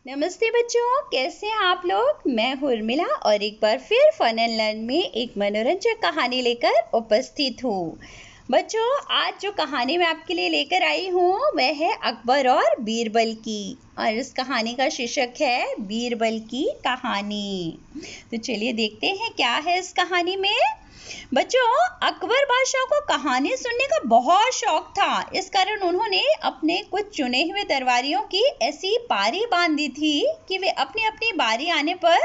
नमस्ते बच्चों, कैसे हैं आप लोग। मैं हूँ उर्मिला और एक बार फिर फन एंड लर्न में एक मनोरंजक कहानी लेकर उपस्थित हूँ। बच्चों, आज जो कहानी मैं आपके लिए लेकर आई हूँ वह है अकबर और बीरबल की, और इस कहानी का शीर्षक है बीरबल की कहानी। तो चलिए देखते हैं क्या है इस कहानी में। बच्चों, अकबर बादशाह को कहानी सुनने का बहुत शौक था। इस कारण उन्होंने अपने कुछ चुने हुए दरबारियों की ऐसी पारी बांध दी थी कि वे अपनी अपनी बारी आने पर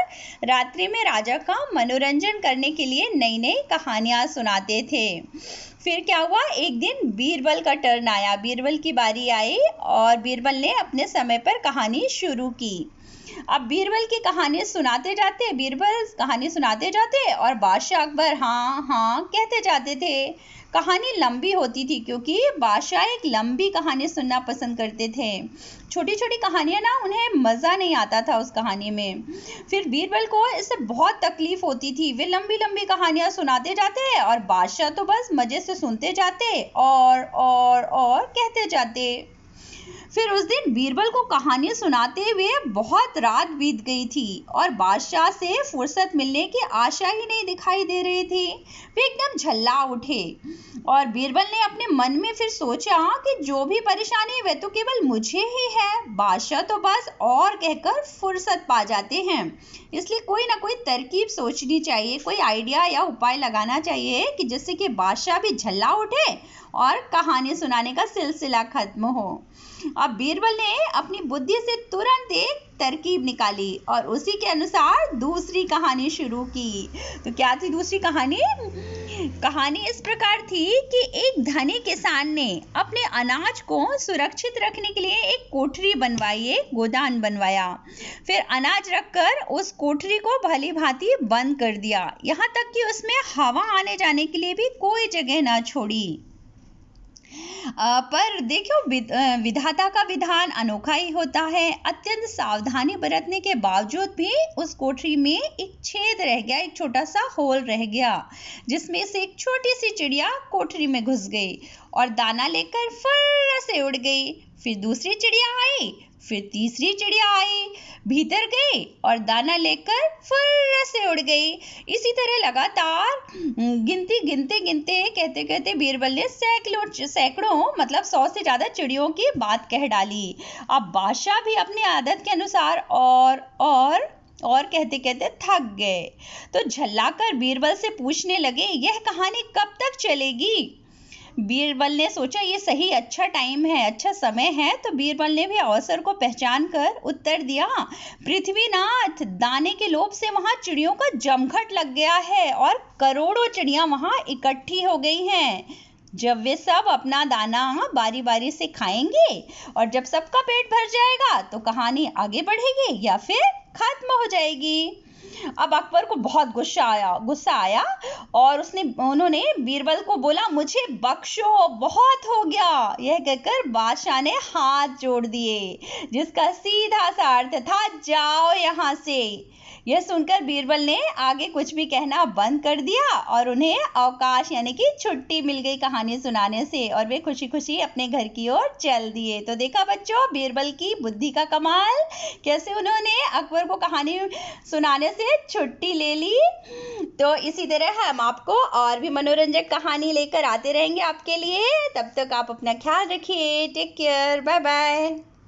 रात्रि में राजा का मनोरंजन करने के लिए नई नई कहानियां सुनाते थे। फिर क्या हुआ, एक दिन बीरबल का टर्न आया। बीरबल की बारी आई और बीरबल ने अपने समय पर कहानी शुरू की। अब बीरबल की कहानी सुनाते जाते और बादशाह अकबर हाँ हाँ कहते जाते थे। कहानी लंबी होती थी क्योंकि बादशाह एक लंबी कहानी सुनना पसंद करते थे। छोटी छोटी कहानियां ना उन्हें मज़ा नहीं आता था उस कहानी में। फिर बीरबल को इससे बहुत तकलीफ होती थी। वे लंबी लंबी कहानियां सुनाते जाते और बादशाह तो बस मज़े से सुनते जाते और कहते जाते। फिर उस दिन बीरबल को कहानी सुनाते हुए बहुत रात बीत गई थी और बादशाह से फुर्सत मिलने की आशा ही नहीं दिखाई दे रही थी। वे एकदम झल्ला उठे और बीरबल ने अपने मन में फिर सोचा कि जो भी परेशानी वह तो केवल मुझे ही है। बादशाह तो बस और कहकर फुर्सत पा जाते हैं, इसलिए कोई ना कोई तरकीब सोचनी चाहिए, कोई आइडिया या उपाय लगाना चाहिए कि जिससे कि बादशाह भी झल्ला उठे और कहानी सुनाने का सिलसिला खत्म हो। अब बीरबल ने अपनी बुद्धि से तुरंत एक तरकीब निकाली और उसी के अनुसार दूसरी कहानी शुरू की। तो क्या थी दूसरी कहानी? कहानी इस प्रकार थी कि एक धनी किसान ने अपने अनाज को सुरक्षित रखने के लिए एक कोठरी बनवाई, एक गोदान बनवाया। फिर अनाज रखकर उस कोठरी को भली भांति बंद कर दिया, यहाँ तक कि उसमें हवा आने जाने के लिए भी कोई जगह न छोड़ी। पर देखो, विधाता का विधान अनोखा ही होता है। अत्यंत सावधानी बरतने के बावजूद भी उस कोठरी में एक छेद रह गया, एक छोटा सा होल रह गया, जिसमें से एक छोटी सी चिड़िया कोठरी में घुस गई और दाना लेकर फर्र से उड़ गई। फिर दूसरी चिड़िया आई, फिर तीसरी चिड़िया आई, भीतर गई और दाना लेकर फर्र से उड़ गई। इसी तरह लगातार गिनते कहते कहते बीरबल ने सैकड़ों मतलब 100 से ज्यादा चिड़ियों की बात कह डाली। अब बादशाह भी अपनी आदत के अनुसार और कहते कहते थक गए, तो झल्लाकर बीरबल से पूछने लगे, यह कहानी कब तक चलेगी? बीरबल ने सोचा ये सही अच्छा टाइम है, अच्छा समय है। तो बीरबल ने भी अवसर को पहचान कर उत्तर दिया, पृथ्वीनाथ, दाने के लोभ से वहां चिड़ियों का जमघट लग गया है और करोड़ों चिड़ियां वहां इकट्ठी हो गई हैं। जब वे सब अपना दाना बारी बारी से खाएंगे और जब सबका पेट भर जाएगा तो कहानी आगे बढ़ेगी या फिर खत्म हो जाएगी। अब अकबर को बहुत गुस्सा आया और उन्होंने बीरबल को बोला, मुझे बख्शो, बहुत हो गया। यह कहकर बादशाह ने हाथ जोड़ दिए, जिसका सीधा सा अर्थ था, जाओ यहाँ से। यह सुनकर बीरबल ने आगे कुछ भी कहना बंद कर दिया और उन्हें अवकाश यानी कि छुट्टी मिल गई कहानी सुनाने से, और वे खुशी खुशी अपने घर की ओर चल दिए। तो देखा बच्चों, बीरबल की बुद्धि का कमाल, कैसे उन्होंने अकबर को कहानी सुनाने से छुट्टी ले ली। तो इसी तरह हम आपको और भी मनोरंजक कहानी लेकर आते रहेंगे आपके लिए। तब तक आप अपना ख्याल रखिए। Take care, bye bye.